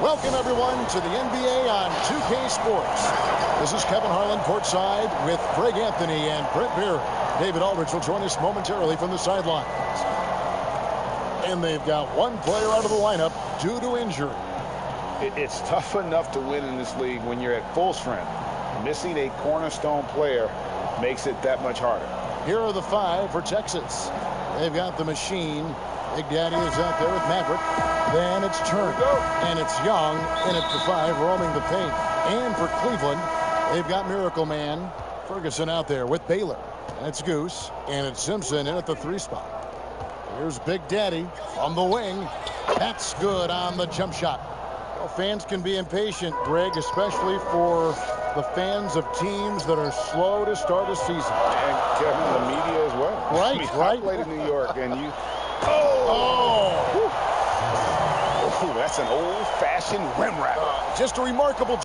Welcome, everyone, to the NBA on 2K Sports. This is Kevin Harlan courtside with Greg Anthony and Brent Beard. David Aldridge will join us momentarily from the sidelines. And they've got one player out of the lineup due to injury. It's tough enough to win in this league when you're at full strength. Missing a cornerstone player makes it that much harder. Here are the five for Texas. They've got the machine. Big Daddy is out there with Maverick. Then it's Turner. And it's Young in at the five, roaming the paint. And for Cleveland, they've got Miracle Man Ferguson out there with Baylor. And it's Goose. And it's Simpson in at the three spot. Here's Big Daddy on the wing. That's good on the jump shot. Well, fans can be impatient, Greg, especially for the fans of teams that are slow to start a season. And Kevin, the media as well. Right, I played in New York, and you... Oh! Ooh, that's an old-fashioned rim wrap. Just a remarkable...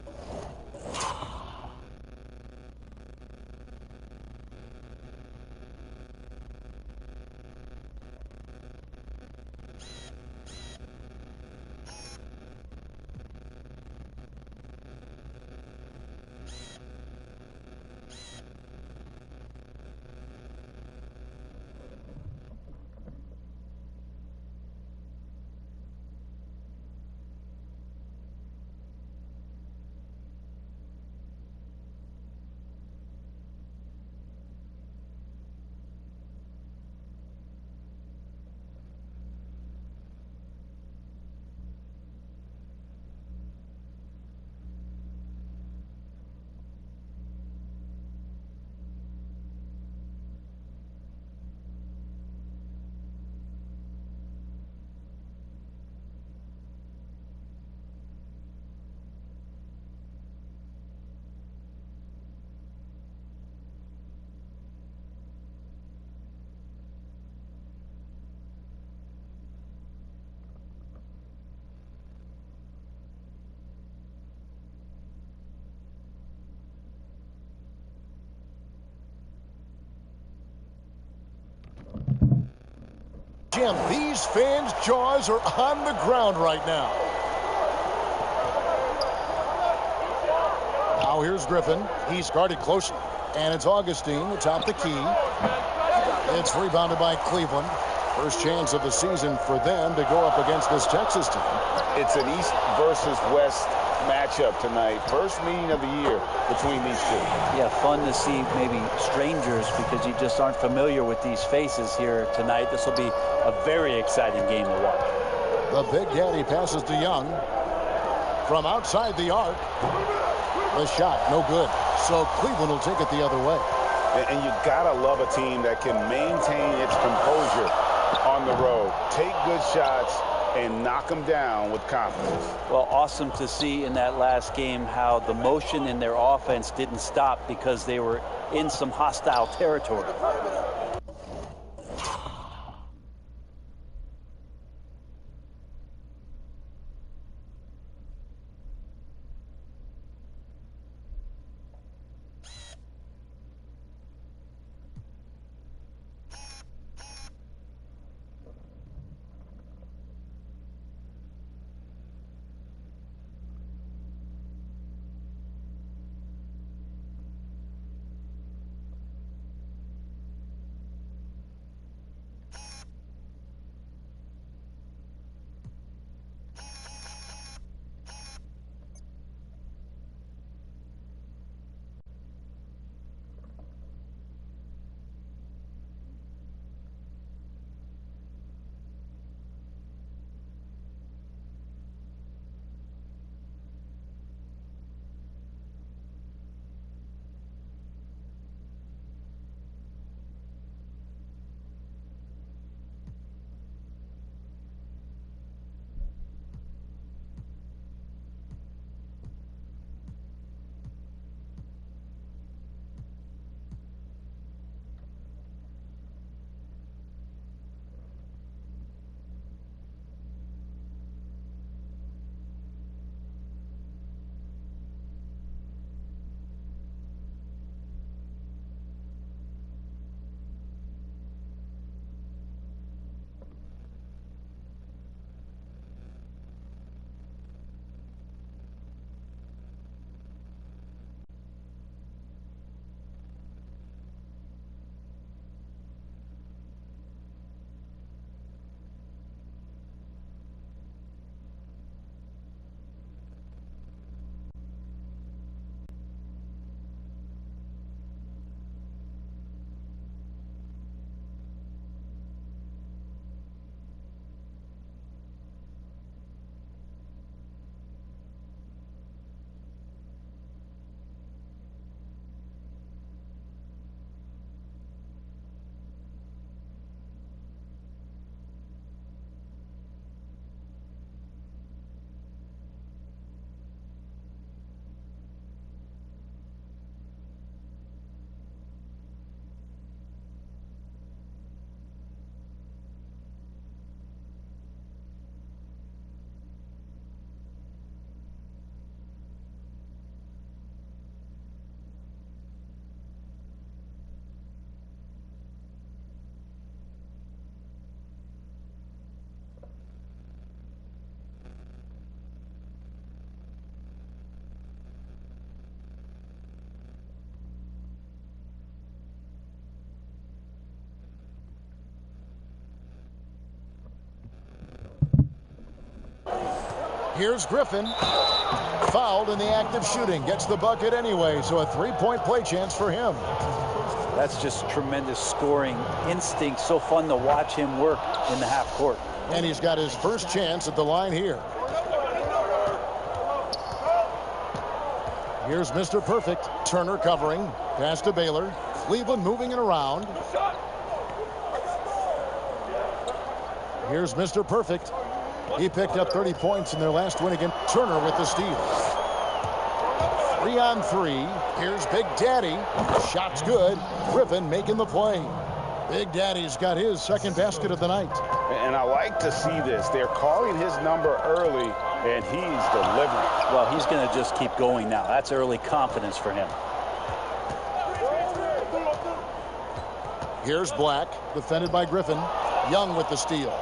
Jim, these fans' jaws are on the ground right now. Now here's Griffin. He's guarded closely. And it's Augustine atop the key. It's rebounded by Cleveland. First chance of the season for them to go up against this Texas team. It's an East versus West matchup tonight. First meeting of the year between these two. Yeah, fun to see maybe strangers because you just aren't familiar with these faces here tonight. This will be a very exciting game to watch. The Big Daddy passes to Young. From outside the arc. The shot, no good. So Cleveland will take it the other way. And you gotta love a team that can maintain its composure on the road. Take good shots and knock them down with confidence. Well, awesome to see in that last game how the motion in their offense didn't stop because they were in some hostile territory. Here's Griffin. Fouled in the act of shooting. Gets the bucket anyway, so a three-point play chance for him. That's just tremendous scoring instinct. So fun to watch him work in the half court. And he's got his first chance at the line here. Here's Mr. Perfect. Turner covering. Pass to Baylor. Cleveland moving it around. Here's Mr. Perfect. He picked up 30 points in their last win against Turner with the steal. 3 on 3. Here's Big Daddy. Shot's good. Griffin making the play. Big Daddy's got his second basket of the night. And I like to see this. They're calling his number early, and he's delivering. Well, he's going to just keep going now. That's early confidence for him. Here's Black, defended by Griffin. Young with the steal.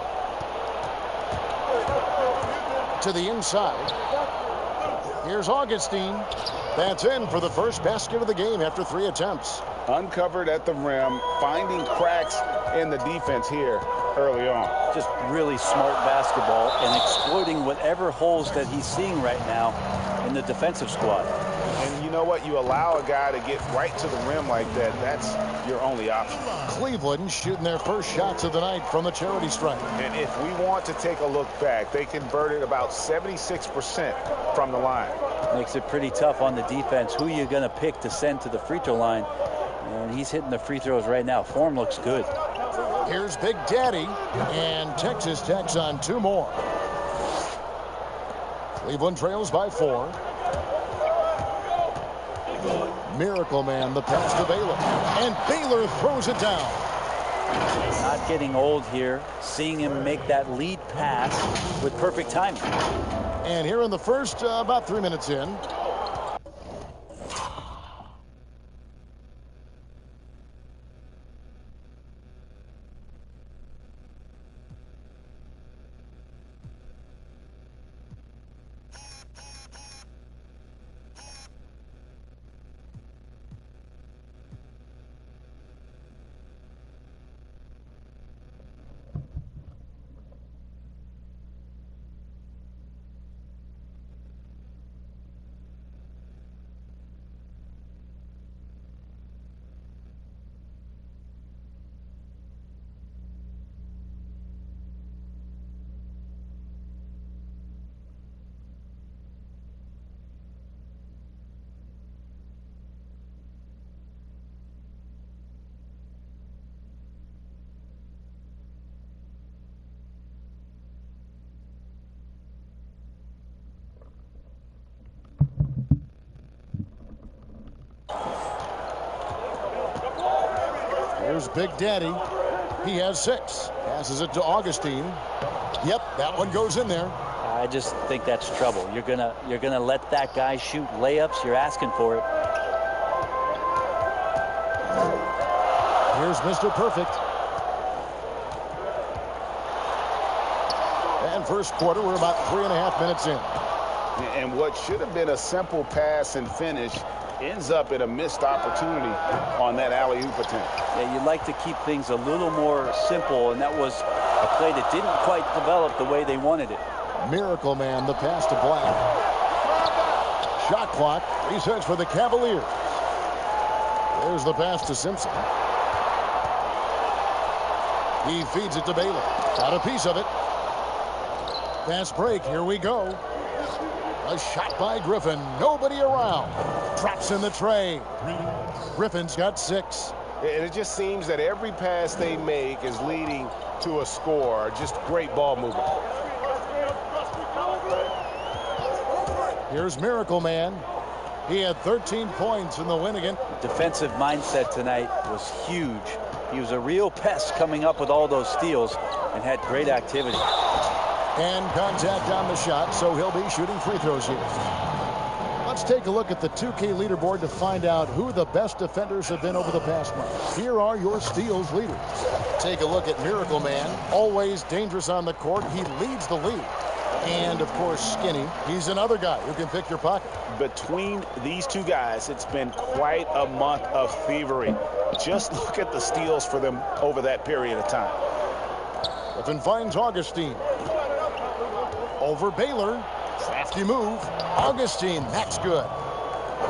To the inside. Here's Augustine. That's in for the first basket of the game after 3 attempts. Uncovered at the rim, finding cracks in the defense here early on. Just really smart basketball and exploiting whatever holes that he's seeing right now in the defensive squad. And you know what? You allow a guy to get right to the rim like that. That's your only option. Cleveland shooting their first shots of the night from the charity stripe. And if we want to take a look back, they converted about 76% from the line. Makes it pretty tough on the defense. Who you going to pick to send to the free throw line? And he's hitting the free throws right now. Form looks good. Here's Big Daddy, and Texas tacks on 2 more. Cleveland trails by 4. Miracle Man, the pass to Baylor, and Baylor throws it down. Not getting old here. Seeing him make that lead pass with perfect timing. And here in the first, about 3 minutes in. Here's Big Daddy. He has 6. Passes it to Augustine. Yep, that one goes in there. I just think that's trouble. You're gonna let that guy shoot layups. You're asking for it. Here's Mr. Perfect. And first quarter, we're about 3.5 minutes in. And what should have been a simple pass and finish ends up in a missed opportunity on that alley-oop attempt. Yeah, you'd like to keep things a little more simple, and that was a play that didn't quite develop the way they wanted it. Miracle Man, the pass to Black. Shot clock resets for the Cavaliers. There's the pass to Simpson. He feeds it to Baylor. Got a piece of it. Fast break. Here we go. A shot by Griffin. Nobody around. Drops in the tray. Griffin's got 6. And it just seems that every pass they make is leading to a score. Just great ball movement. Here's Miracle Man. He had 13 points in the win again. Defensive mindset tonight was huge. He was a real pest coming up with all those steals and had great activity. And contact on the shot, so he'll be shooting free throws here. Let's take a look at the 2K leaderboard to find out who the best defenders have been over the past month. Here are your steals leaders. Take a look at Miracle Man. Always dangerous on the court. He leads the league. And, of course, Skinny. He's another guy who can pick your pocket. Between these two guys, it's been quite a month of thievery. Just look at the steals for them over that period of time. Griffin finds Augustine. Over Baylor. Crafty move. Augustine, that's good.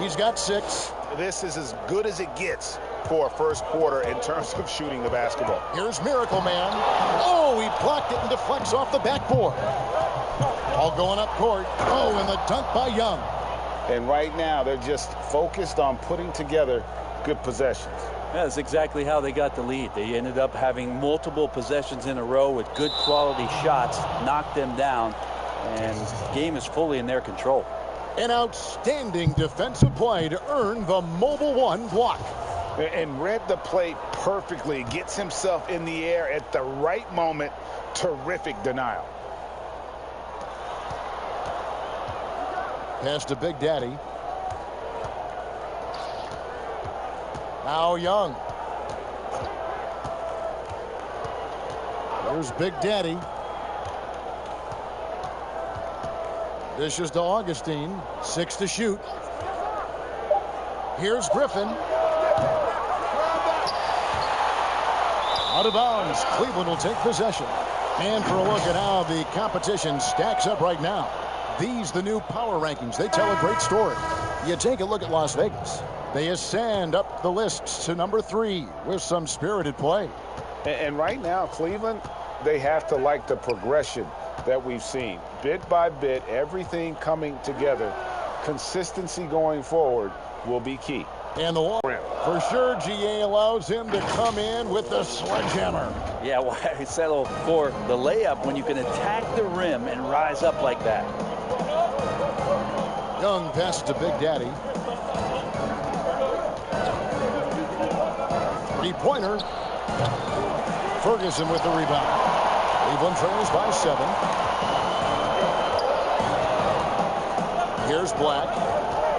He's got 6. This is as good as it gets for a first quarter in terms of shooting the basketball. Here's Miracle Man. Oh, he blocked it and deflects off the backboard. All going up court. Oh, and the dunk by Young. And right now, they're just focused on putting together good possessions. That's exactly how they got the lead. They ended up having multiple possessions in a row with good quality shots, knocked them down, and the game is fully in their control. An outstanding defensive play to earn the Mobile One block. And read the play perfectly. Gets himself in the air at the right moment. Terrific denial. Pass to Big Daddy. Now Young. Here's Big Daddy. Dishes to Augustine. 6 to shoot. Here's Griffin. Out of bounds. Cleveland will take possession. And for a look at how the competition stacks up right now. These, the new power rankings, they tell a great story. You take a look at Las Vegas. They ascend up the list to number 3 with some spirited play. And right now, Cleveland, they have to like the progression that we've seen. Bit by bit, everything coming together. Consistency going forward will be key. And the wall, for sure, GA allows him to come in with the sledgehammer. Yeah, why settle for the layup when you can attack the rim and rise up like that? Young passes to Big Daddy. 3-pointer. Ferguson with the rebound. Cleveland trails by 7. Here's Black.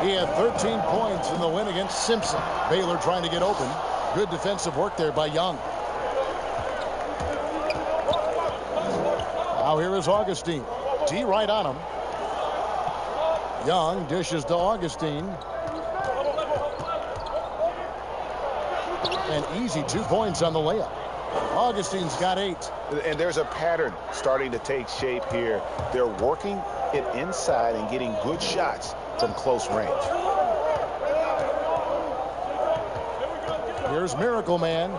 He had 13 points in the win against Simpson. Baylor trying to get open. Good defensive work there by Young. Now here is Augustine. D right on him. Young dishes to Augustine. An easy 2 points on the layup. Augustine's got 8. And there's a pattern starting to take shape here. They're working it inside and getting good shots from close range. Here's Miracle Man.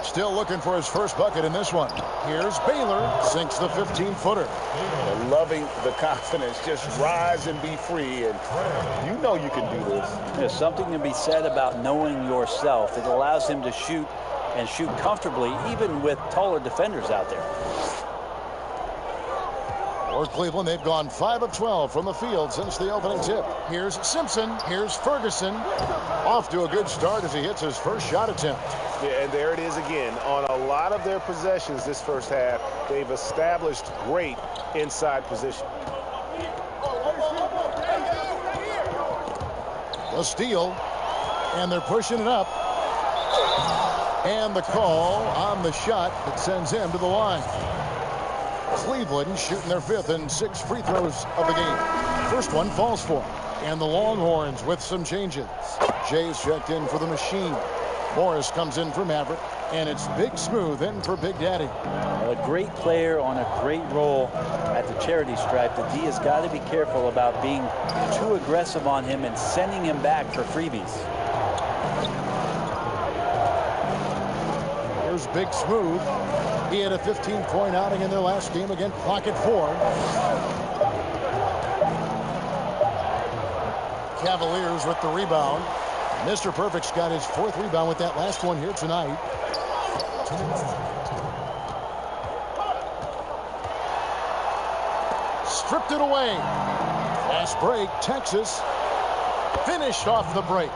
Still looking for his first bucket in this one. Here's Baylor. Sinks the 15-footer. Loving the confidence. Just rise and be free. And you know you can do this. There's something to be said about knowing yourself. It allows him to shoot and shoot comfortably, even with taller defenders out there. For Cleveland, they've gone 5 of 12 from the field since the opening tip. Here's Simpson. Here's Ferguson. Off to a good start as he hits his first shot attempt. Yeah, and there it is again. On a lot of their possessions this first half, they've established great inside position. The steal, and they're pushing it up. And the call on the shot that sends him to the line. Cleveland shooting their 5th and 6th free throws of the game. First one falls for him. And the Longhorns with some changes. Jay's checked in for the machine. Morris comes in for Maverick. And it's Big Smooth in for Big Daddy. A great player on a great role at the charity stripe. The D has got to be careful about being too aggressive on him and sending him back for freebies. Here's Big Smooth. He had a 15-point outing in their last game against clock at 4. Cavaliers with the rebound. Mr. Perfect's got his 4th rebound with that last one here tonight. Stripped it away. Fast break. Texas finished off the break.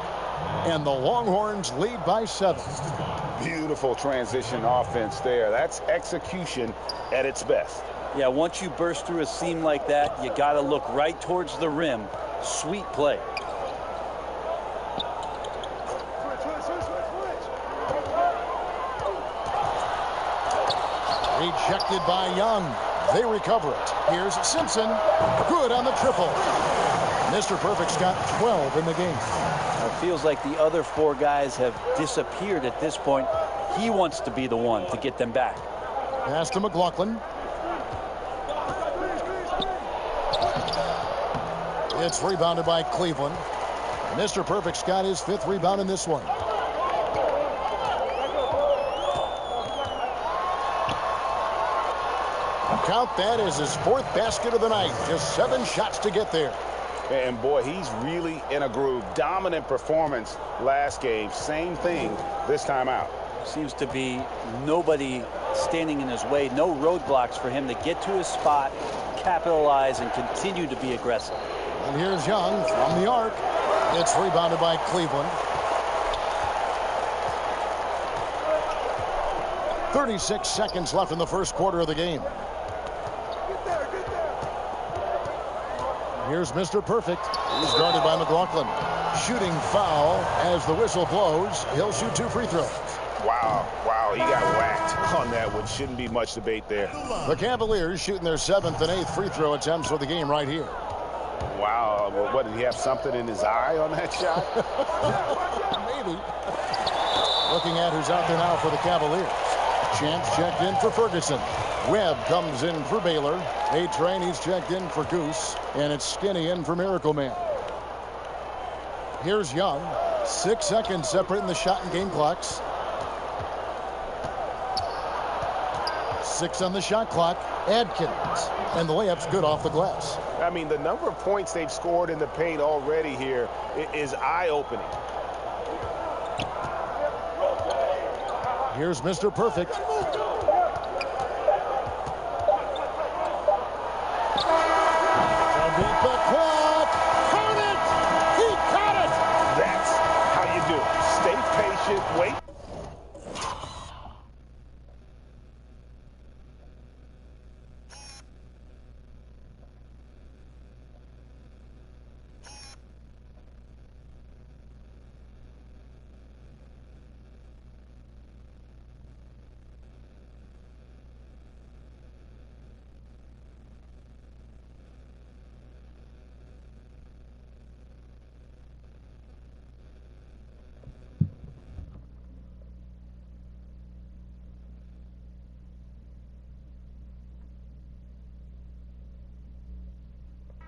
And the Longhorns lead by 7. Beautiful transition offense there. That's execution at its best. Yeah, once you burst through a seam like that, you got to look right towards the rim. Sweet play. Rejected by Young. They recover it. Here's Simpson. Good on the triple. Mr. Perfect's got 12 in the game. It feels like the other 4 guys have disappeared at this point. He wants to be the one to get them back. Pass to McLaughlin. It's rebounded by Cleveland. Mr. Perfect's got his 5th rebound in this one. Count that as his 4th basket of the night. Just 7 shots to get there. And boy, he's really in a groove. Dominant performance last game. Same thing this time out. Seems to be nobody standing in his way. No roadblocks for him to get to his spot, capitalize, and continue to be aggressive. And here's Young from the arc. It's rebounded by Cleveland. 36 seconds left in the first quarter of the game. Here's Mr. Perfect. He's guarded by McLaughlin. Shooting foul as the whistle blows. He'll shoot 2 free throws. Wow, he got whacked on that one. Shouldn't be much debate there. The Cavaliers shooting their 7th and 8th free throw attempts for the game right here. Wow, what, did he have something in his eye on that shot? Maybe. Looking at who's out there now for the Cavaliers. Champs checked in for Ferguson. Webb comes in for Baylor. A-Train, he's checked in for Goose. And it's Skinny in for Miracle Man. Here's Young. 6 seconds separating the shot and game clocks. 6 on the shot clock. Adkins. And the layup's good off the glass. I mean, the number of points they've scored in the paint already here is eye-opening. Here's Mr. Perfect. Beat the clock. Count it. He caught it. That's how you do it. Stay patient. Wait.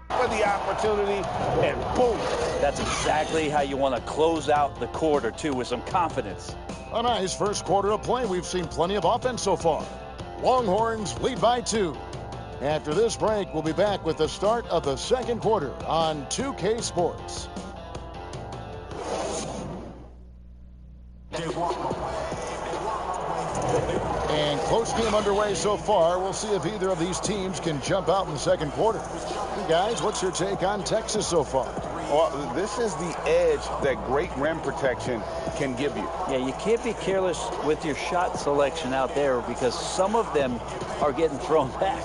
For the opportunity, and boom. That's exactly how you want to close out the quarter, too, with some confidence. A nice first quarter of play. We've seen plenty of offense so far. Longhorns lead by 2. After this break, we'll be back with the start of the second quarter on 2K Sports. And close game underway so far. We'll see if either of these teams can jump out in the second quarter. Hey guys, what's your take on Texas so far? Well, this is the edge that great rim protection can give you. Yeah, you can't be careless with your shot selection out there because some of them are getting thrown back.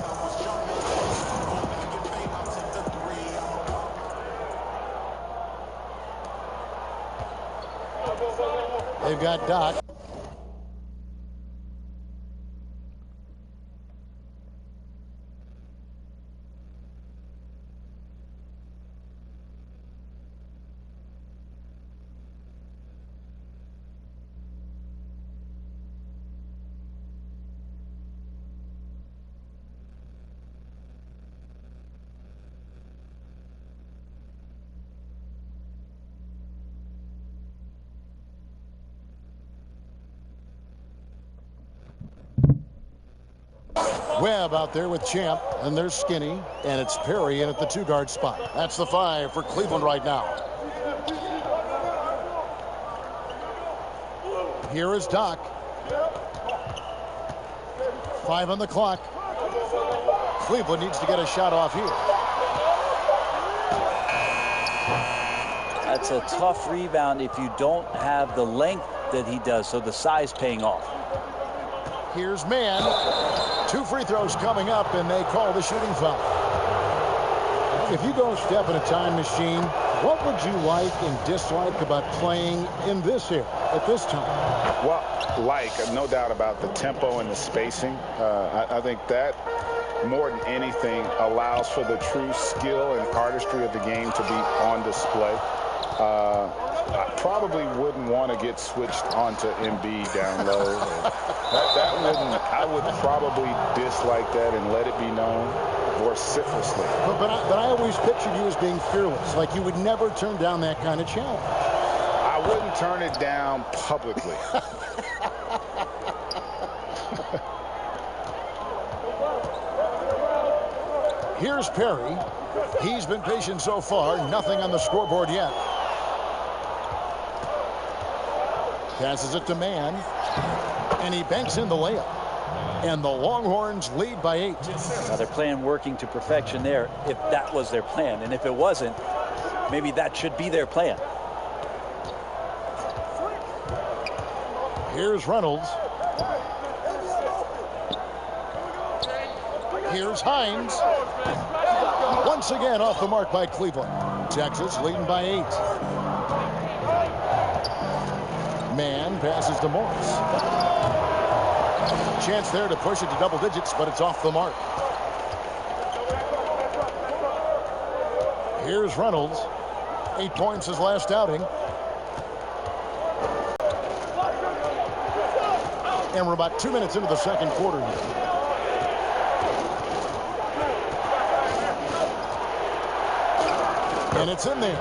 They've got Doc. Webb out there with Champ, and there's Skinny, and it's Perry in at the 2-guard spot. That's the 5 for Cleveland right now. Here is Doc. 5 on the clock. Cleveland needs to get a shot off here. That's a tough rebound if you don't have the length that he does, so the size paying off. Here's Mann. 2 free throws coming up, and they call the shooting foul. If you go step in a time machine, what would you like and dislike about playing in this era at this time? Well, no doubt about the tempo and the spacing. I think that, more than anything, allows for the true skill and artistry of the game to be on display. I probably wouldn't want to get switched onto Embiid down low. I would probably dislike that and let it be known vociferously. But I always pictured you as being fearless, like you would never turn down that kind of challenge. I wouldn't turn it down publicly. Here's Perry. He's been patient so far. Nothing on the scoreboard yet. Passes it to Mann. And he banks in the layup. And the Longhorns lead by 8. Now they're playing working to perfection there, if that was their plan. And if it wasn't, maybe that should be their plan. Here's Reynolds. Here's Hines. Once again off the mark by Cleveland. Texas leading by 8. Mann passes to Morris. Chance there to push it to double digits, but it's off the mark. Here's Reynolds. 8 points his last outing. And we're about 2 minutes into the second quarter here. And it's in there.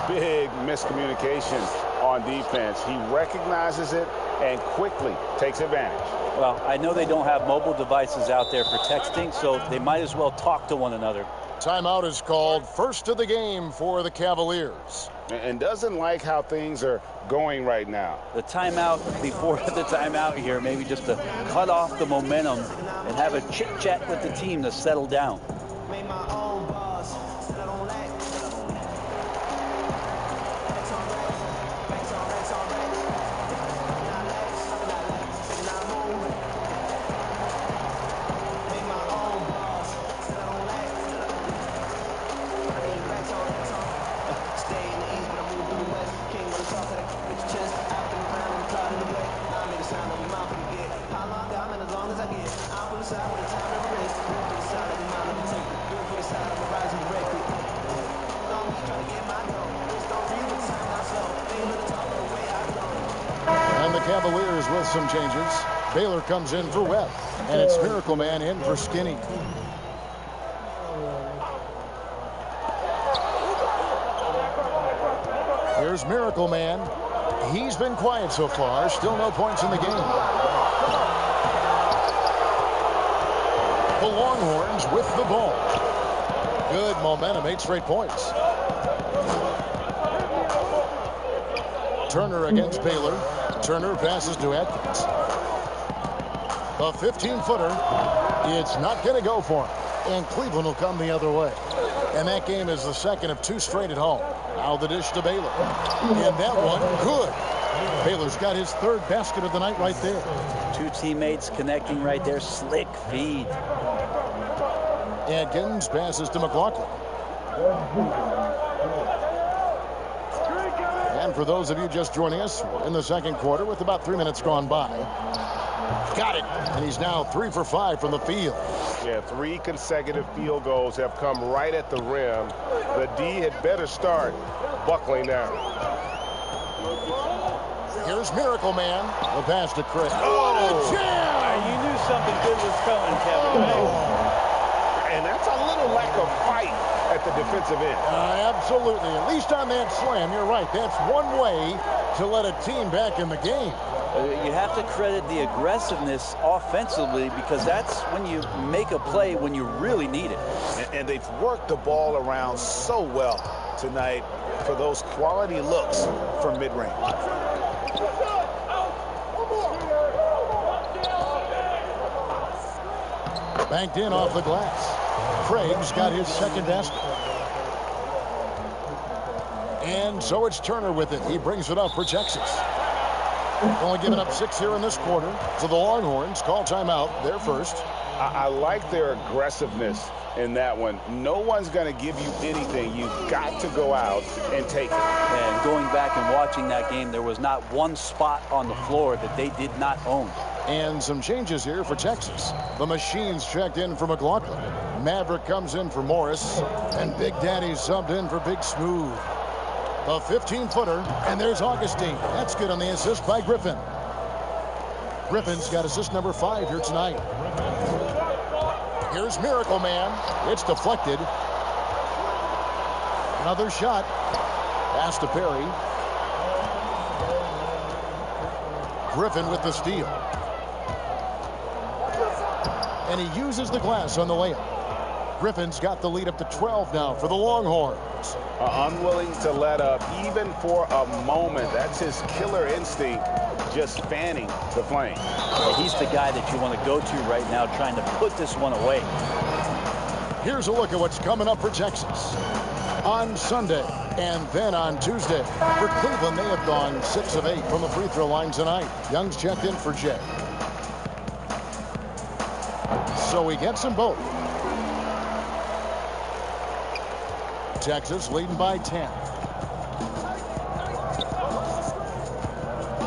Big miscommunication on defense. He recognizes it and quickly takes advantage. Well, I know they don't have mobile devices out there for texting, so they might as well talk to one another. Timeout is called. First of the game for the Cavaliers. And doesn't like how things are going right now. The timeout before the timeout here, maybe just to cut off the momentum and have a chit-chat with the team to settle down. And the Cavaliers with some changes. Baylor comes in for Webb. And it's Miracle Man in for Skinny. Here's Miracle Man. He's been quiet so far. Still no points in the game. The Longhorns with the ball. Good momentum. 8 straight points. Turner against Baylor. Turner passes to Atkins. A 15-footer. It's not going to go for him. And Cleveland will come the other way. And that game is the second of 2 straight at home. Now the dish to Baylor. And that one, good. Baylor's got his 3rd basket of the night right there. 2 teammates connecting right there. Slick feed. Atkins passes to McLaughlin. And for those of you just joining us, we're in the second quarter with about 3 minutes gone by. Got it. And he's now 3 for 5 from the field. Yeah, 3 consecutive field goals have come right at the rim. The D had better start buckling down. Here's Miracle Man. The pass to Craig. Oh, you knew something good was coming, Kevin. And that's a little lack of fight at the defensive end. Absolutely. At least on that slam, you're right. That's one way to let a team back in the game. You have to credit the aggressiveness offensively, because that's when you make a play when you really need it. And they've worked the ball around so well tonight for those quality looks from mid-range. Banked in off the glass. Craig's got his 2nd basket. And so it's Turner with it. He brings it up for Texas. Only giving up 6 here in this quarter. So the Longhorns call timeout. They're first. I like their aggressiveness in that one. No one's going to give you anything. You've got to go out and take it. And going back and watching that game, there was not one spot on the floor that they did not own. And some changes here for Texas. The Machines checked in for McLaughlin. Maverick comes in for Morris. And Big Daddy subbed in for Big Smooth. A 15-footer, and there's Augustine. That's good on the assist by Griffin. Griffin's got assist number 5 here tonight. Here's Miracle Man. It's deflected. Another shot. Pass to Perry. Griffin with the steal. And he uses the glass on the layup. Griffin's got the lead up to 12 now for the Longhorns. Unwilling to let up even for a moment. That's his killer instinct, just fanning the flame. Well, he's the guy that you want to go to right now, trying to put this one away. Here's a look at what's coming up for Texas. On Sunday and then on Tuesday. For Cleveland, they have gone 6 of 8 from the free throw line tonight. Young's checked in for Jay. So he gets them both. Texas leading by 10.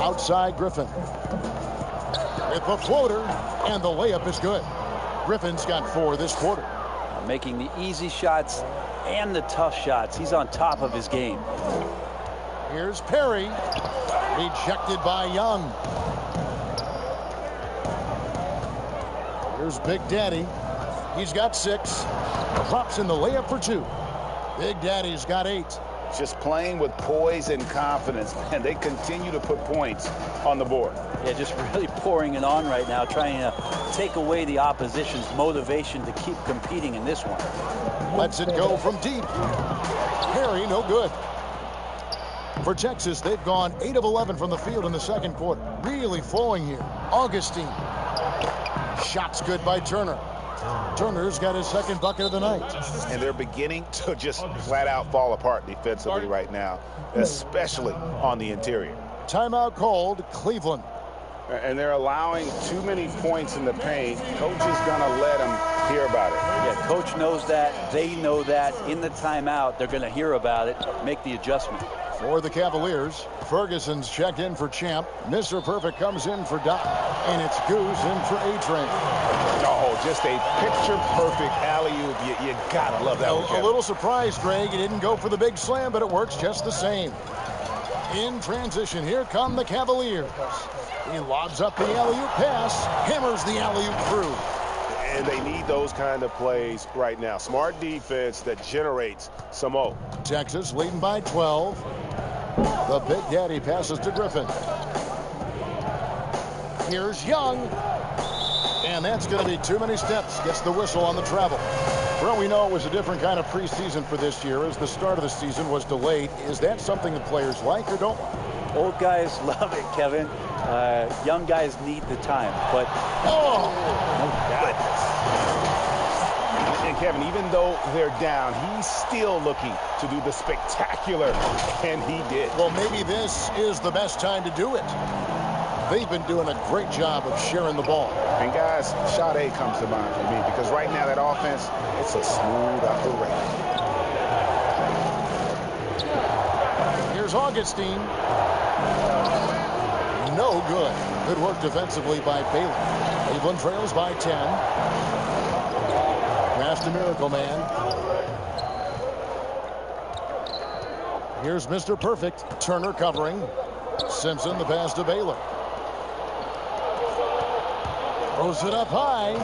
Outside Griffin. With the floater, and the layup is good. Griffin's got 4 this quarter. Making the easy shots and the tough shots. He's on top of his game. Here's Perry. Rejected by Young. Here's Big Daddy. He's got 6. Drops in the layup for 2. Big Daddy's got 8. Just playing with poise and confidence, and they continue to put points on the board. Yeah, just really pouring it on right now, trying to take away the opposition's motivation to keep competing in this one. Lets it go from deep. Perry, no good. For Texas, they've gone 8 of 11 from the field in the second quarter. Really flowing here. Augustine. Shot's good by Turner. Turner's got his second bucket of the night. And they're beginning to just flat out fall apart defensively right now, especially on the interior. Timeout called, Cleveland. And they're allowing too many points in the paint. Coach is going to let them hear about it. Yeah, coach knows that. They know that. In the timeout, they're going to hear about it, make the adjustment. For the Cavaliers, Ferguson's checked in for Champ. Mr. Perfect comes in for Doc. And it's Goose in for A-Train. Oh, just a picture-perfect alley-oop. You gotta love that one. A little surprised, Greg. He didn't go for the big slam, but it works just the same. In transition, here come the Cavaliers. He lobs up the alley-oop pass, hammers the alley-oop through. And they need those kind of plays right now. Smart defense that generates some O. Texas leading by 12. The Big Daddy passes to Griffin. Here's Young. And that's going to be too many steps. Gets the whistle on the travel. Well, we know it was a different kind of preseason for this year as the start of the season was delayed. Is that something the players like or don't like? Old guys love it, Kevin. Young guys need the time, but And Kevin, even though they're down, he's still looking to do the spectacular, and he did. Well, maybe this is the best time to do it. They've been doing a great job of sharing the ball. And guys, shot A comes to mind for me because right now that offense, it's a smooth operation. Here's Augustine. No good. Good work defensively by Bailey. Cleveland trails by 10. Pass to Miracle Man. Here's Mr. Perfect. Turner covering. Simpson the pass to Baylor. Throws it up high.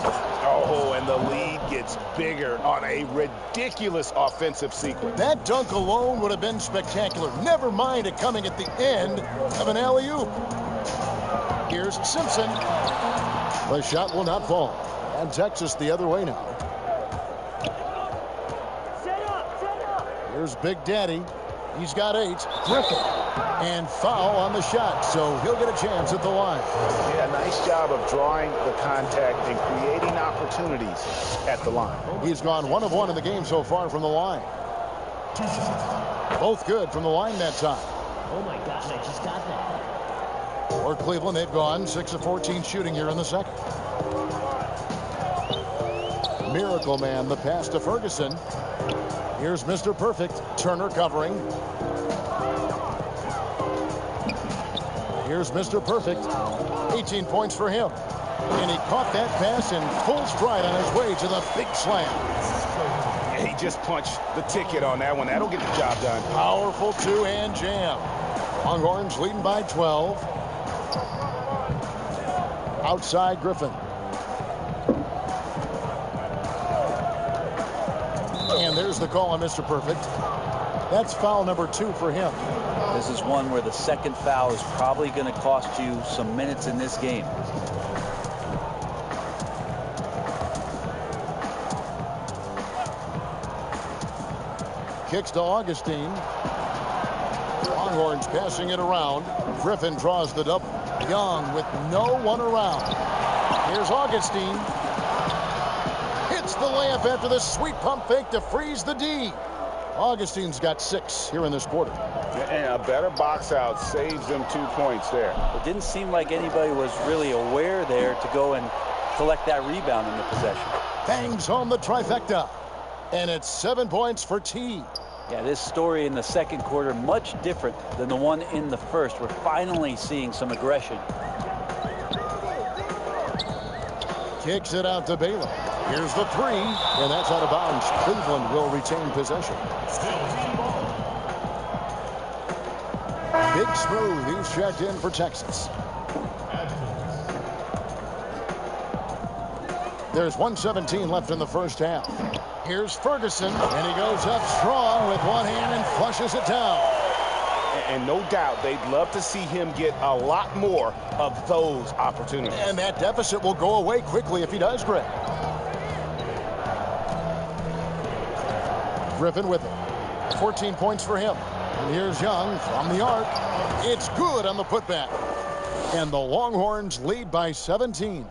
Oh, and the lead gets bigger on a ridiculous offensive sequence. That dunk alone would have been spectacular. Never mind it coming at the end of an alley-oop. Here's Simpson. The shot will not fall. And Texas the other way now. Here's Big Daddy. He's got 8. Griffin. And foul on the shot, so he'll get a chance at the line. Yeah, nice job of drawing the contact and creating opportunities at the line. He's gone 1 of 1 in the game so far from the line. Both good from the line that time. Oh my gosh, I just got that. For Cleveland, they've gone 6 of 14 shooting here in the second. Miracle Man, the pass to Ferguson. Here's Mr. Perfect. Turner covering. Here's Mr. Perfect. 18 points for him. And he caught that pass in full stride on his way to the big slam. He just punched the ticket on that one. That'll get the job done. Powerful two-hand jam. Longhorns leading by 12. Outside Griffin. And there's the call on Mr. Perfect. That's foul number 2 for him. This is one where the second foul is probably going to cost you some minutes in this game. Kicks to Augustine. Longhorns passing it around. Griffin draws the double. Young with no one around. Here's Augustine. Hits the layup after the sweet pump fake to freeze the D. Augustine's got 6 here in this quarter. And a better box out saves them 2 points there. It didn't seem like anybody was really aware there to go and collect that rebound in the possession. Bangs home the trifecta. And it's 7 points for T. Yeah, this story in the second quarter much different than the one in the first. We're finally seeing some aggression. Kicks it out to Baylor. Here's the 3, and that's out of bounds. Cleveland will retain possession. Big Smooth, he's checked in for Texas. There's 1:17 left in the first half. Here's Ferguson, and he goes up strong with one hand and flushes it down. And no doubt they'd love to see him get a lot more of those opportunities. And that deficit will go away quickly if he does, Greg. Griffin with it. 14 points for him. And here's Young from the arc. It's good on the putback. And the Longhorns lead by 17.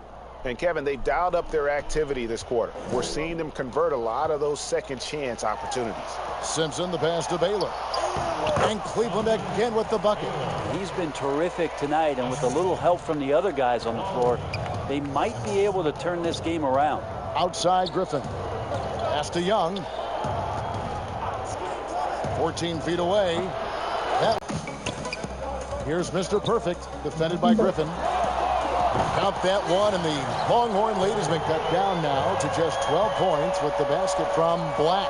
And Kevin, they've dialed up their activity this quarter. We're seeing them convert a lot of those second chance opportunities. Simpson the pass to Baylor. And Cleveland again with the bucket. He's been terrific tonight, and with a little help from the other guys on the floor, they might be able to turn this game around. Outside Griffin. Pass to Young. 14 feet away. Here's Mr. Perfect, defended by Griffin. Count that one, and the Longhorn lead has been cut down now to just 12 points with the basket from Black.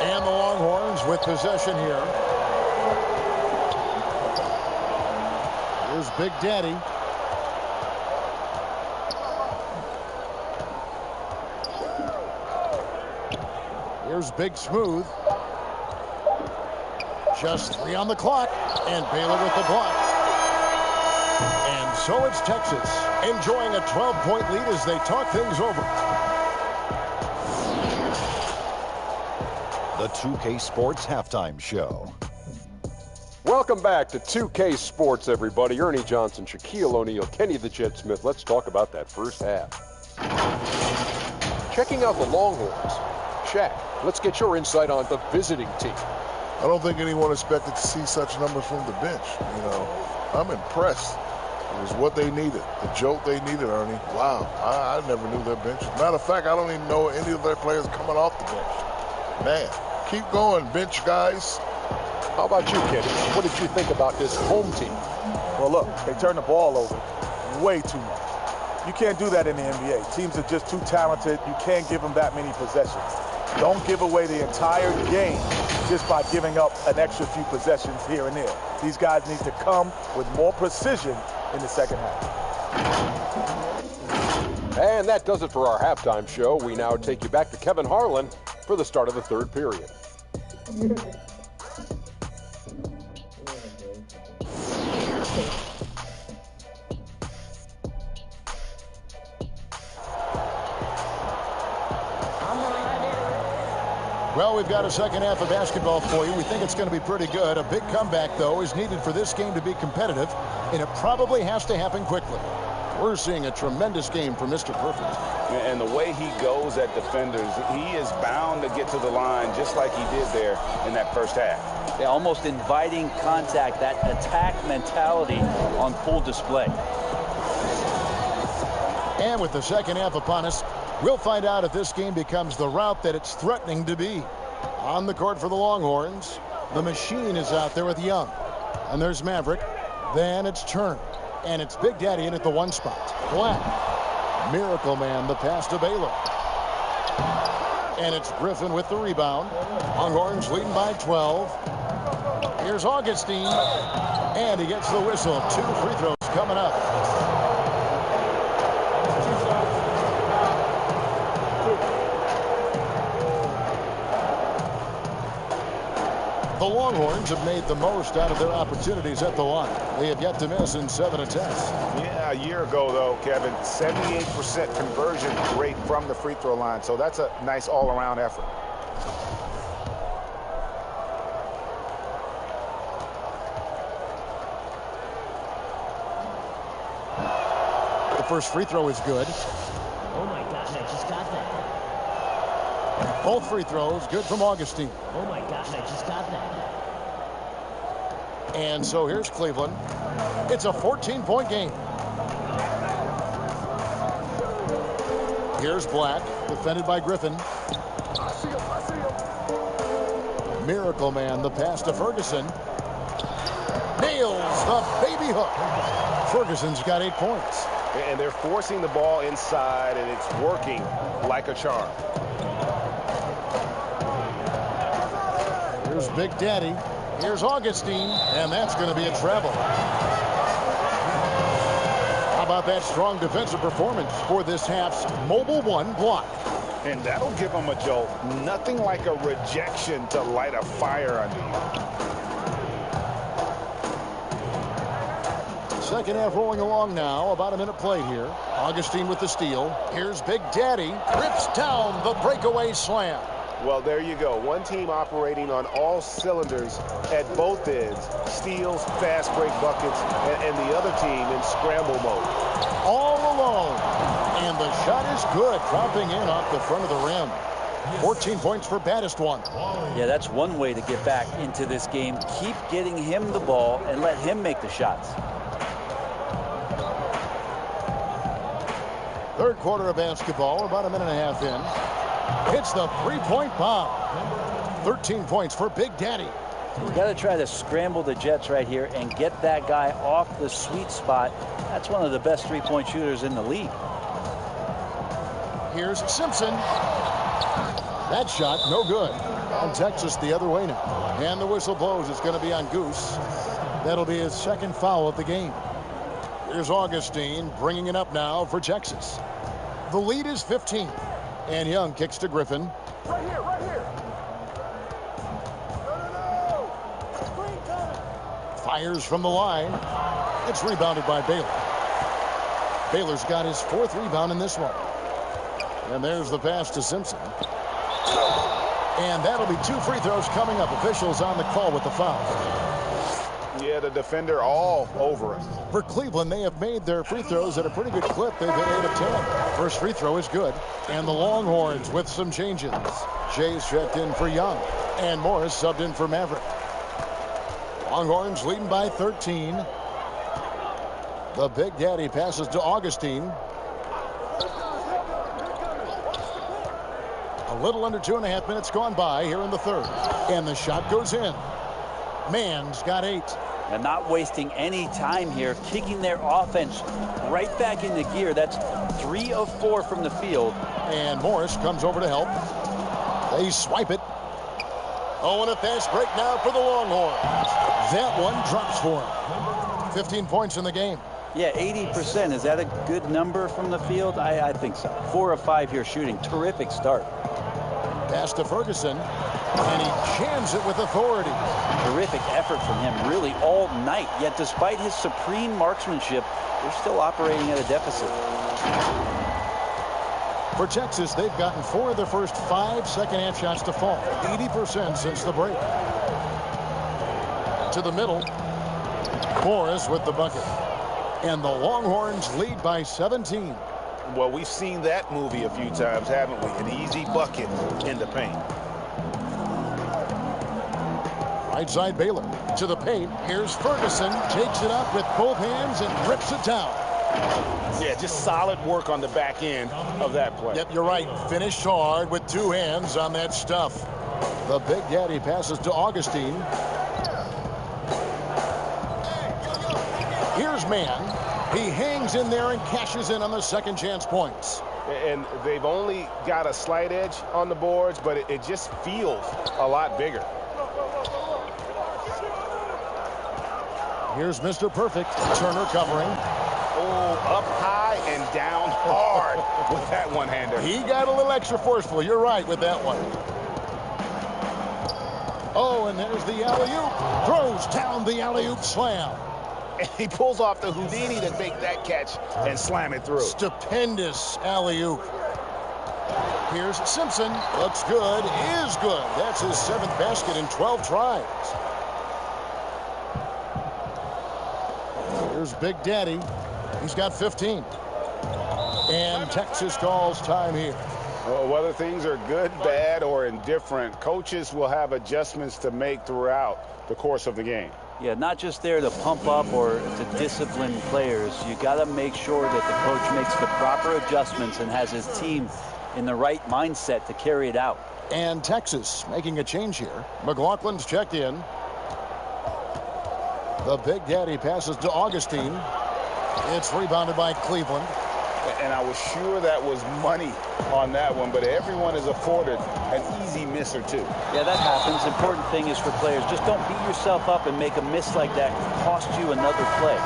And the Longhorns with possession here. Here's Big Daddy. Here's Big Smooth. Just 3 on the clock, and Baylor with the block. And so it's Texas enjoying a 12-point lead as they talk things over. The 2K Sports Halftime Show. Welcome back to 2K Sports, everybody. Ernie Johnson, Shaquille O'Neal, Kenny the Jet Smith. Let's talk about that first half. Checking out the Longhorns. Shaq, let's get your insight on the visiting team. I don't think anyone expected to see such numbers from the bench. You know, I'm impressed. It was what they needed, the jolt they needed, Ernie. Wow, I never knew their bench. Matter of fact, I don't even know any of their players coming off the bench. Man, keep going, bench guys. How about you, Kenny? What did you think about this home team? Well, look, they turned the ball over way too much. You can't do that in the NBA. Teams are just too talented. You can't give them that many possessions. Don't give away the entire game just by giving up an extra few possessions here and there. These guys need to come with more precision in the second half. And that does it for our halftime show. We now take you back to Kevin Harlan for the start of the third period. Well, we've got a second half of basketball for you. We think it's going to be pretty good. A big comeback, though, is needed for this game to be competitive, and it probably has to happen quickly. We're seeing a tremendous game from Mr. Perfect. And the way he goes at defenders, he is bound to get to the line just like he did there in that first half. Yeah, almost inviting contact, that attack mentality on full display. And with the second half upon us, we'll find out if this game becomes the route that it's threatening to be. On the court for the Longhorns, the machine is out there with Young. And there's Maverick. Then it's Turner. And it's Big Daddy in at the 1 spot. Black. Miracle Man, the pass to Baylor. And it's Griffin with the rebound. Longhorns leading by 12. Here's Augustine. And he gets the whistle. 2 free throws coming up. The Longhorns have made the most out of their opportunities at the line. They have yet to miss in 7 attempts. Yeah, a year ago, though, Kevin, 78% conversion rate from the free throw line. So that's a nice all-around effort. The first free throw is good. Oh my gosh, I just got that. Both free throws good from Augustine. Oh my gosh, I just got that. And so here's Cleveland. It's a 14-point game. Here's Black, defended by Griffin. Miracle Man, the pass to Ferguson. Nails the baby hook. Ferguson's got 8 points. And they're forcing the ball inside, and it's working like a charm. Here's Big Daddy. Here's Augustine, and that's going to be a travel. How about that strong defensive performance for this half's Mobile 1 block? And that'll give them a jolt. Nothing like a rejection to light a fire under you. Second half rolling along now. About a minute played here. Augustine with the steal. Here's Big Daddy. Rips down the breakaway slam. Well, there you go. One team operating on all cylinders at both ends. Steals, fast break buckets, and the other team in scramble mode. All alone. And the shot is good. Dropping in off the front of the rim. 14 points for baddest one. Yeah, that's one way to get back into this game. Keep getting him the ball and let him make the shots. Third quarter of basketball, about a minute and a half in. Hits the three-point bomb. 13 points for Big Daddy. You got to try to scramble the Jets right here and get that guy off the sweet spot. That's one of the best three-point shooters in the league. Here's Simpson. That shot, no good. And Texas the other way now. And the whistle blows. It's going to be on Goose. That'll be his second foul of the game. Here's Augustine bringing it up now for Texas. The lead is 15. And Young kicks to Griffin. Right here, right here. No. Fires from the line. It's rebounded by Baylor. Baylor's got his 4th rebound in this one. And there's the pass to Simpson. And that'll be 2 free throws coming up. Officials on the call with the foul. Yeah, the defender all over us. For Cleveland, they have made their free throws at a pretty good clip. They've hit 8 of 10. First free throw is good. And the Longhorns with some changes. Jay's checked in for Young. And Morris subbed in for Maverick. Longhorns leading by 13. The Big Daddy passes to Augustine. A little under 2.5 minutes gone by here in the third. And the shot goes in. Mann's got 8. And not wasting any time here, kicking their offense right back into gear. That's 3 of 4 from the field. And Morris comes over to help. They swipe it. Oh, and a fast break now for the Longhorns. That one drops for him. 15 points in the game. Yeah, 80%. Is that a good number from the field? I think so. 4 of 5 here shooting. Terrific start. Pass to Ferguson. And he jams it with authority. Terrific effort from him really all night. Yet despite his supreme marksmanship, they're still operating at a deficit. For Texas, they've gotten 4 of their first 5 second-half shots to fall. 80% since the break. To the middle. Morris with the bucket. And the Longhorns lead by 17. Well, we've seen that movie a few times, haven't we? An easy bucket in the paint. Right side Baylor to the paint. Here's Ferguson. Takes it up with both hands and rips it down. Yeah, just solid work on the back end of that play. Yep, you're right. Finished hard with 2 hands on that stuff. The Big Daddy passes to Augustine. Here's Mann. He hangs in there and cashes in on the second chance points. And they've only got a slight edge on the boards, but it just feels a lot bigger. Here's Mr. Perfect. Turner covering. Oh, up high and down hard with that one-hander. He got a little extra forceful. You're right with that one. Oh, and there's the alley-oop. Throws down the alley-oop slam. And he pulls off the Houdini to make that catch and slam it through. Stupendous alley-oop. Here's Simpson. Looks good. Is good. That's his 7th basket in 12 tries. Here's Big Daddy. He's got 15. And Texas calls time here. Well, whether things are good, bad, or indifferent, coaches will have adjustments to make throughout the course of the game. Yeah, not just there to pump up or to discipline players. You got to make sure that the coach makes the proper adjustments and has his team in the right mindset to carry it out. And Texas making a change here. McLaughlin's checked in. The Big Daddy passes to Augustine. It's rebounded by Cleveland. And I was sure that was money on that one, but everyone is afforded an easy miss or two. Yeah, that happens. Important thing is for players, just don't beat yourself up and make a miss like that cost you another play.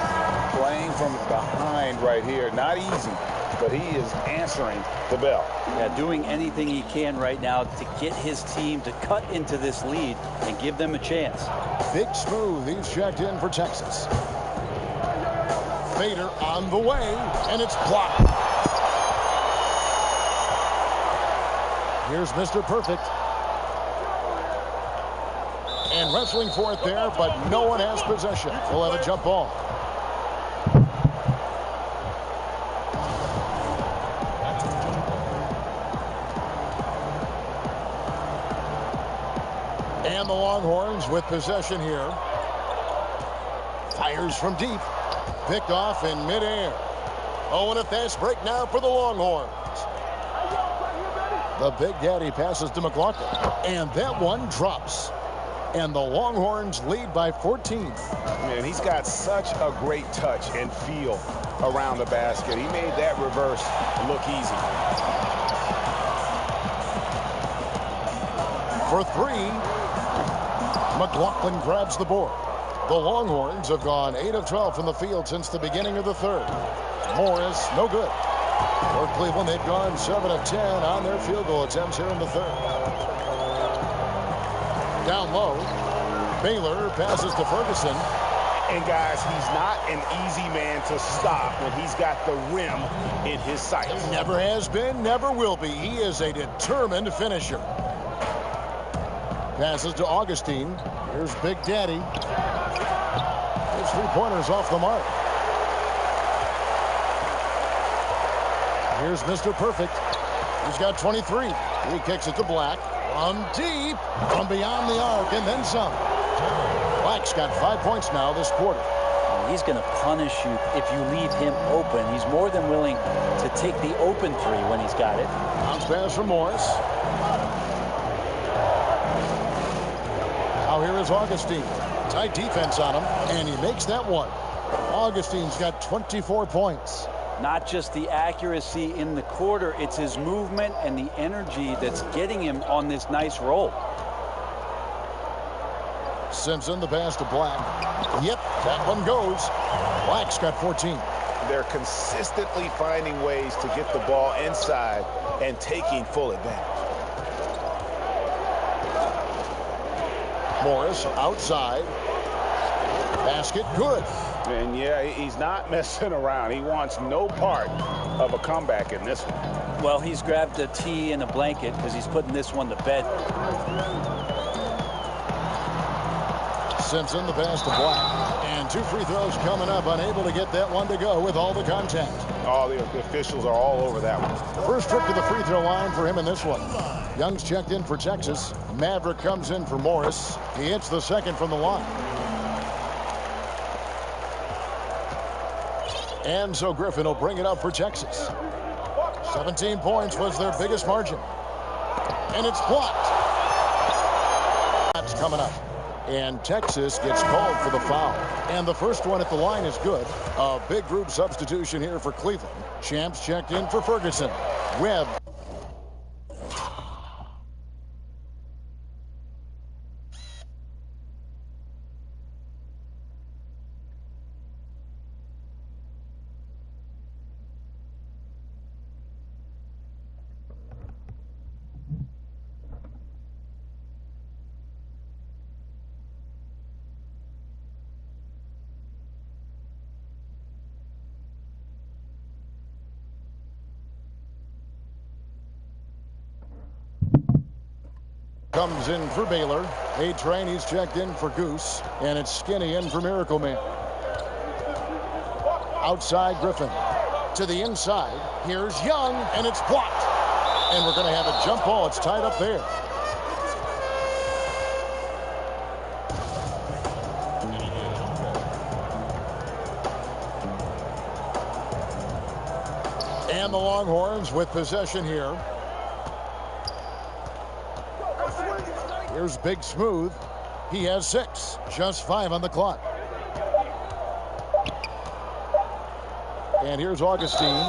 Playing from behind right here, not easy, but he is answering the bell. Yeah, doing anything he can right now to get his team to cut into this lead and give them a chance. Big Smooth, he's checked in for Texas. Fader on the way, and it's blocked. Here's Mr. Perfect. And wrestling for it there, but no one has possession. We'll have a jump ball. And the Longhorns with possession here. Fires from deep. Picked off in midair. Oh, and a fast break now for the Longhorns. The Big Daddy passes to McLaughlin. And that one drops. And the Longhorns lead by 14. Man, he's got such a great touch and feel around the basket. He made that reverse look easy. For 3, McLaughlin grabs the board. The Longhorns have gone 8 of 12 from the field since the beginning of the third. Morris, no good. For Cleveland, they've gone 7 of 10 on their field goal attempts here in the third. Down low, Baylor passes to Ferguson. And guys, he's not an easy man to stop when he's got the rim in his sights. Never has been, never will be. He is a determined finisher. Passes to Augustine. Here's Big Daddy. His 3-pointers off the mark. Here's Mr. Perfect. He's got 23. He kicks it to Black. From deep, from beyond the arc, and then some. Black's got 5 points now this quarter. He's going to punish you if you leave him open. He's more than willing to take the open 3 when he's got it. Bounce pass from Morris. Now here is Augustine. Tight defense on him, and he makes that one. Augustine's got 24 points. Not just the accuracy in the quarter, it's his movement and the energy that's getting him on this nice roll. Simpson, the pass to Black. Yep, that one goes. Black's got 14. They're consistently finding ways to get the ball inside and taking full advantage. Morris outside. Basket good. And yeah, he's not messing around. He wants no part of a comeback in this one. Well, he's grabbed a tee and a blanket because he's putting this one to bed. Simpson, the pass to Black. And 2 free throws coming up. Unable to get that one to go with all the contact. Oh, the officials are all over that one. First trip to the free throw line for him in this one. Young's checked in for Texas. Maverick comes in for Morris. He hits the second from the line. And so Griffin will bring it up for Texas. 17 points was their biggest margin. And it's blocked. That's coming up. And Texas gets called for the foul. And the first one at the line is good. A big group substitution here for Cleveland. Champs checked in for Ferguson. Webb. comes in for Baylor. A-Train, he's checked in for Goose. And it's Skinny in for Miracle Man. Outside Griffin. To the inside. Here's Young, and it's blocked. And we're going to have a jump ball. It's tied up there. And the Longhorns with possession here. Here's Big Smooth. He has 6. Just 5 on the clock. And here's Augustine.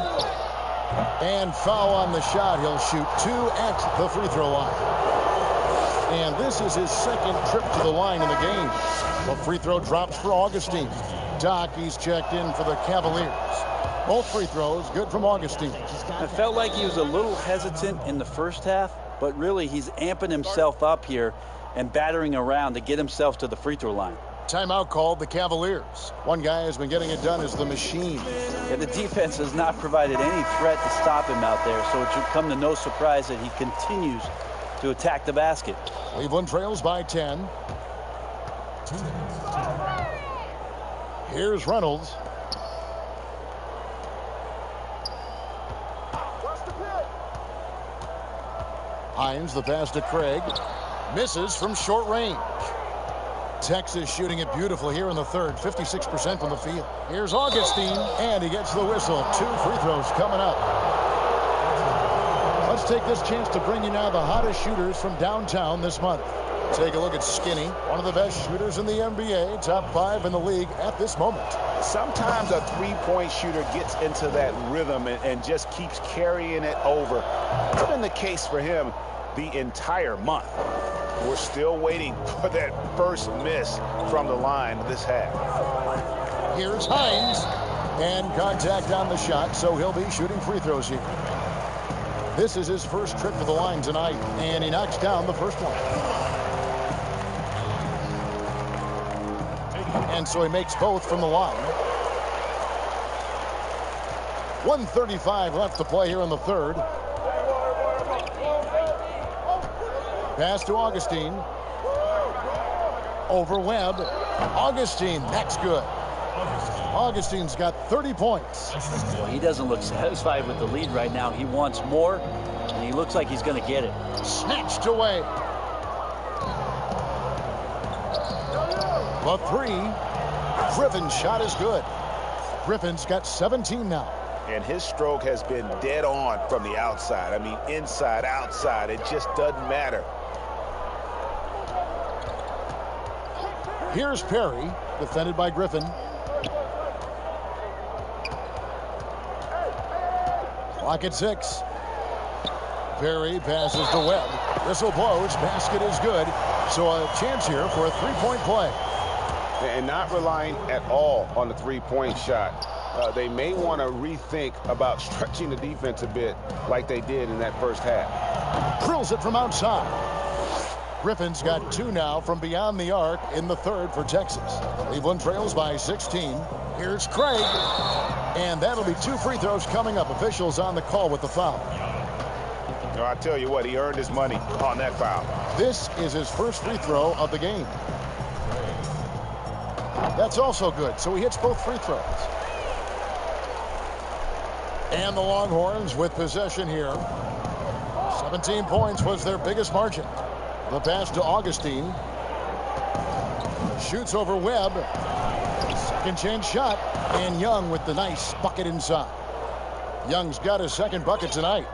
And foul on the shot. He'll shoot 2 at the free throw line. And this is his second trip to the line in the game. The free throw drops for Augustine. Doc, he's checked in for the Cavaliers. Both free throws good from Augustine. I felt like he was a little hesitant in the first half, but really he's amping himself up here and battering around to get himself to the free throw line. Timeout called the Cavaliers. One guy has been getting it done as the machine. Yeah, the defense has not provided any threat to stop him out there, so it should come to no surprise that he continues to attack the basket. Cleveland trails by 10. Here's Reynolds. Hines, the pass to Craig. Misses from short range. Texas shooting it beautifully here in the third. 56% from the field. Here's Augustine, and he gets the whistle. 2 free throws coming up. Let's take this chance to bring you now the hottest shooters from downtown this month. Take a look at Skinny, one of the best shooters in the NBA, top 5 in the league at this moment. Sometimes a three-point shooter gets into that rhythm and just keeps carrying it over. It's been the case for him the entire month. We're still waiting for that first miss from the line this half. Here's Hines, and contact on the shot, so he'll be shooting free throws here. This is his first trip to the line tonight, and he knocks down the first one. And so he makes both from the line. 1:35 left to play here in the third. Pass to Augustine. Over Webb. Augustine, that's good. Augustine's got 30 points. Well, he doesn't look satisfied with the lead right now. He wants more, and he looks like he's going to get it. Snatched away. The 3. Griffin's shot is good. Griffin's got 17 now. And his stroke has been dead on from the outside. I mean, inside, outside, it just doesn't matter. Here's Perry, defended by Griffin. Clock at 6. Perry passes to Webb. Whistle blows. Basket is good. So a chance here for a 3-point play. And not relying at all on the three-point shot. They may want to rethink about stretching the defense a bit like they did in that first half. Drills it from outside. Griffin's got 2 now from beyond the arc in the third for Texas. Cleveland trails by 16. Here's Craig. And that'll be 2 free throws coming up. Officials on the call with the foul. No, I tell you what, he earned his money on that foul. This is his first free throw of the game. That's also good, so he hits both free throws. And the Longhorns with possession here. 17 points was their biggest margin. The pass to Augustine. Shoots over Webb. Second chance shot. And Young with the nice bucket inside. Young's got his second bucket tonight.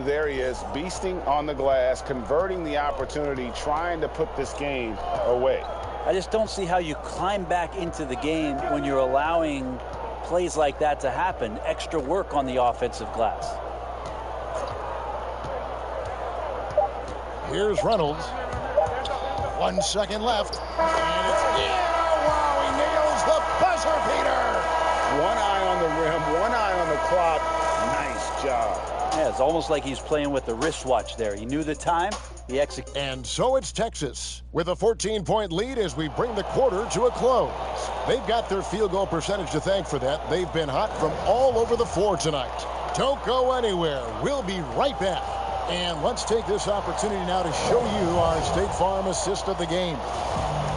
There he is, beasting on the glass, converting the opportunity, trying to put this game away. I just don't see how you climb back into the game when you're allowing plays like that to happen. Extra work on the offensive glass. Here's Reynolds. 1 second left. And it's, wow, he nails the buzzer beater. One eye on the rim, one eye on the clock. Nice job. Yeah, it's almost like he's playing with the wristwatch there. He knew the time, he executed. And so it's Texas with a 14-point lead as we bring the quarter to a close. They've got their field goal percentage to thank for that. They've been hot from all over the floor tonight. Don't go anywhere. We'll be right back. And let's take this opportunity now to show you our State Farm assist of the game.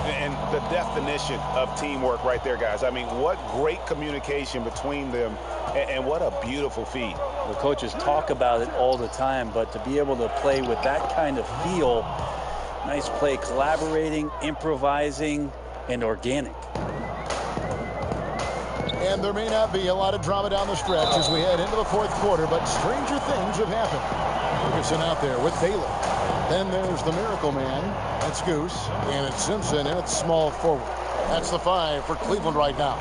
And the definition of teamwork right there, guys. I mean, what great communication between them, and what a beautiful feed. The coaches talk about it all the time, but to be able to play with that kind of feel, nice play, collaborating, improvising, and organic. And there may not be a lot of drama down the stretch as we head into the fourth quarter, but stranger things have happened. Ferguson out there with Baylor. Then there's the Miracle Man. That's Goose. And it's Simpson, and it's small forward. That's the 5 for Cleveland right now.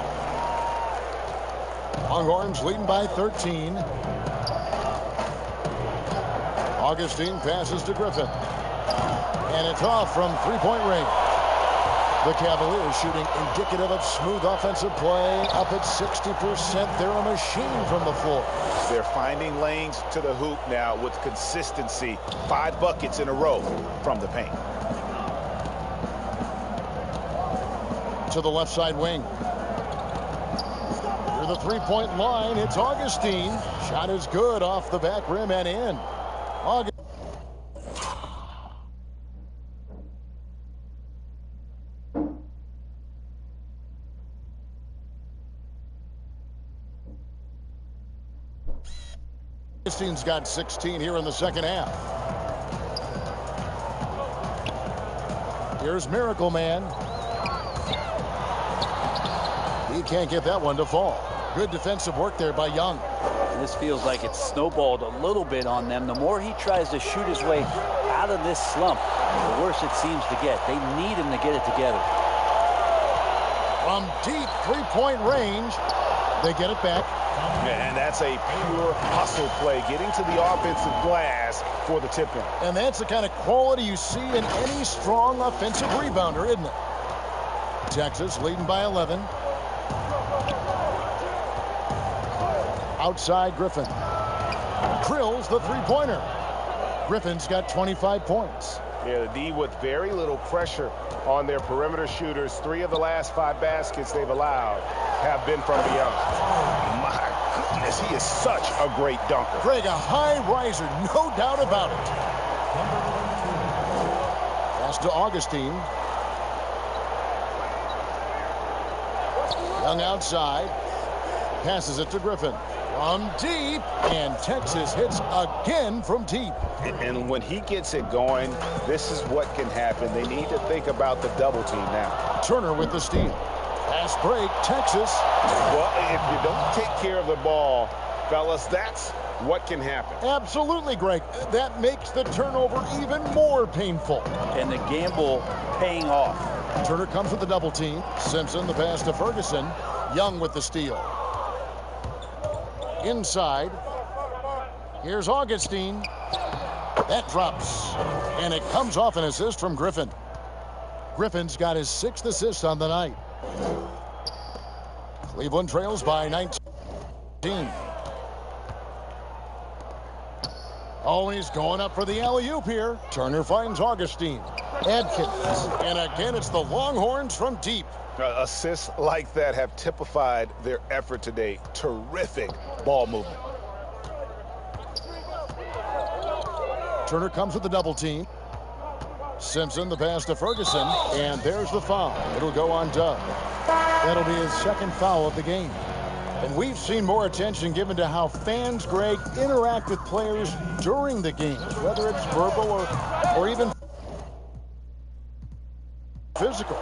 Longhorns leading by 13. Augustine passes to Griffin. And it's off from three-point range. The Cavaliers shooting indicative of smooth offensive play, up at 60%. They're a machine from the floor. They're finding lanes to the hoop now with consistency. 5 buckets in a row from the paint. To the left side wing. Near the three-point line, it's Augustine. Shot is good off the back rim and in. Augustine's got 16 here in the second half. Here's Miracle Man. He can't get that one to fall. Good defensive work there by Young. This feels like it's snowballed a little bit on them. The more he tries to shoot his way out of this slump, the worse it seems to get. They need him to get it together. From deep three-point range, they get it back. And that's a pure hustle play, getting to the offensive glass for the tip-in. And that's the kind of quality you see in any strong offensive rebounder, isn't it? Texas leading by 11. Outside Griffin. Drills the three-pointer. Griffin's got 25 points. Yeah, the D with very little pressure on their perimeter shooters. 3 of the last 5 baskets they've allowed have been from beyond. My goodness, he is such a great dunker. Greg, a high riser, no doubt about it. Pass to Augustine. Young outside. Passes it to Griffin. From deep, and Texas hits again from deep. And when he gets it going, this is what can happen. They need to think about the double team now. Turner with the steal. Fast break, Texas. Well, if you don't take care of the ball, fellas, that's what can happen. Absolutely, Greg. That makes the turnover even more painful. And the gamble paying off. Turner comes with the double team. Simpson, the pass to Ferguson. Young with the steal. Inside. Here's Augustine. That drops. And it comes off an assist from Griffin. Griffin's got his 6th assist on the night. Cleveland trails by 19. Oh, he's going up for the alley-oop here. Turner finds Augustine. Adkins. And again, it's the Longhorns from deep. Assists like that have typified their effort today. Terrific ball movement. Turner comes with the double team. Simpson, the pass to Ferguson, and there's the foul. It'll go on Doug. That'll be his 2nd foul of the game. And we've seen more attention given to how fans, Greg, interact with players during the game, whether it's verbal or even physical.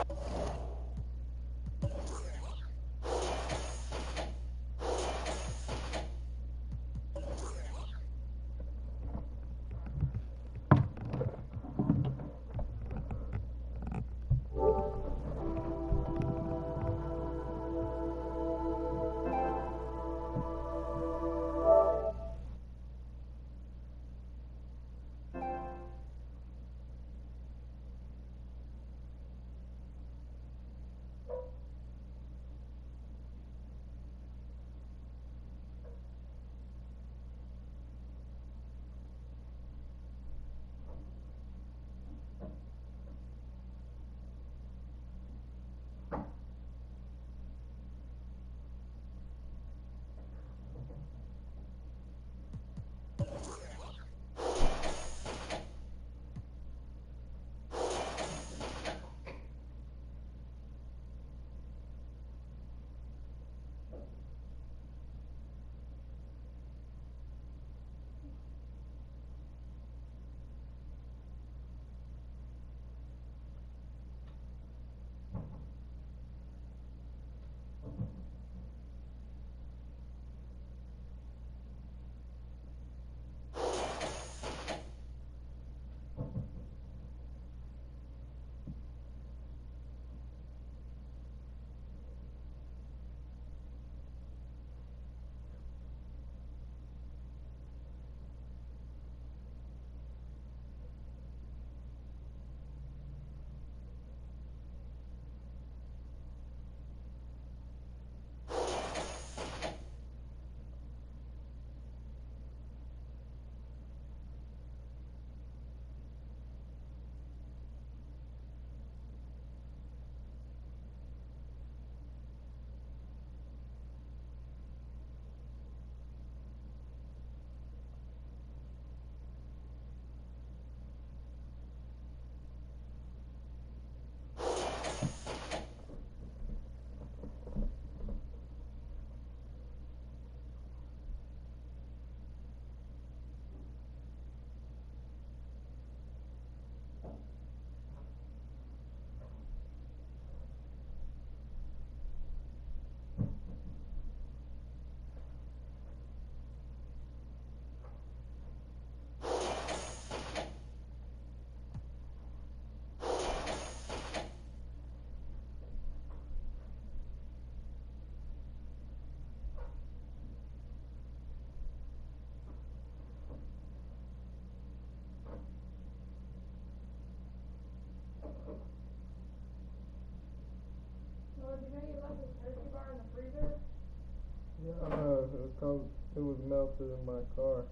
It was melted in my car.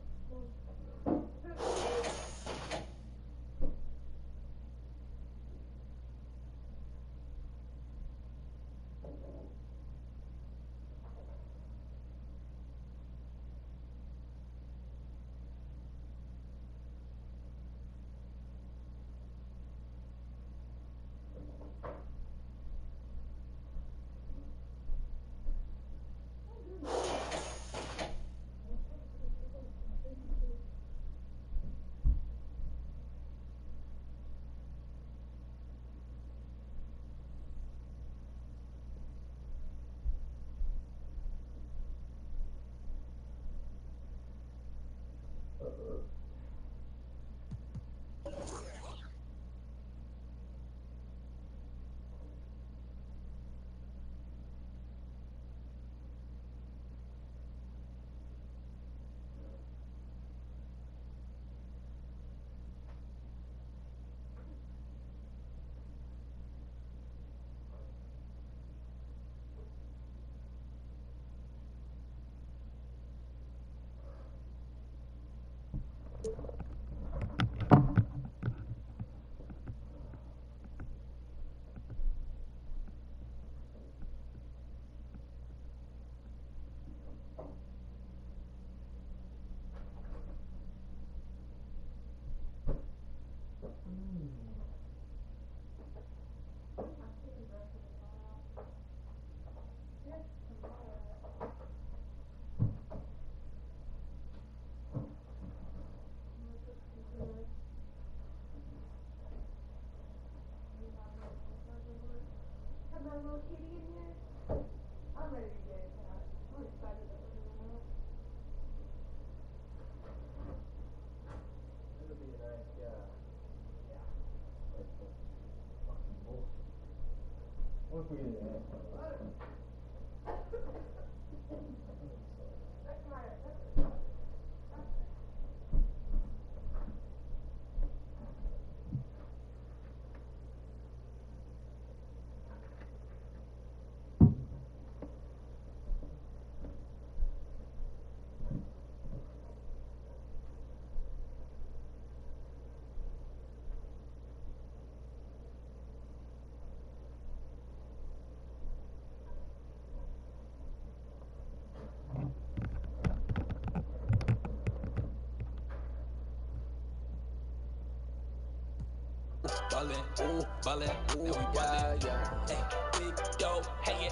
Ballin', ooh, ballin', ooh, yeah, yeah. Hey, big dope, hanging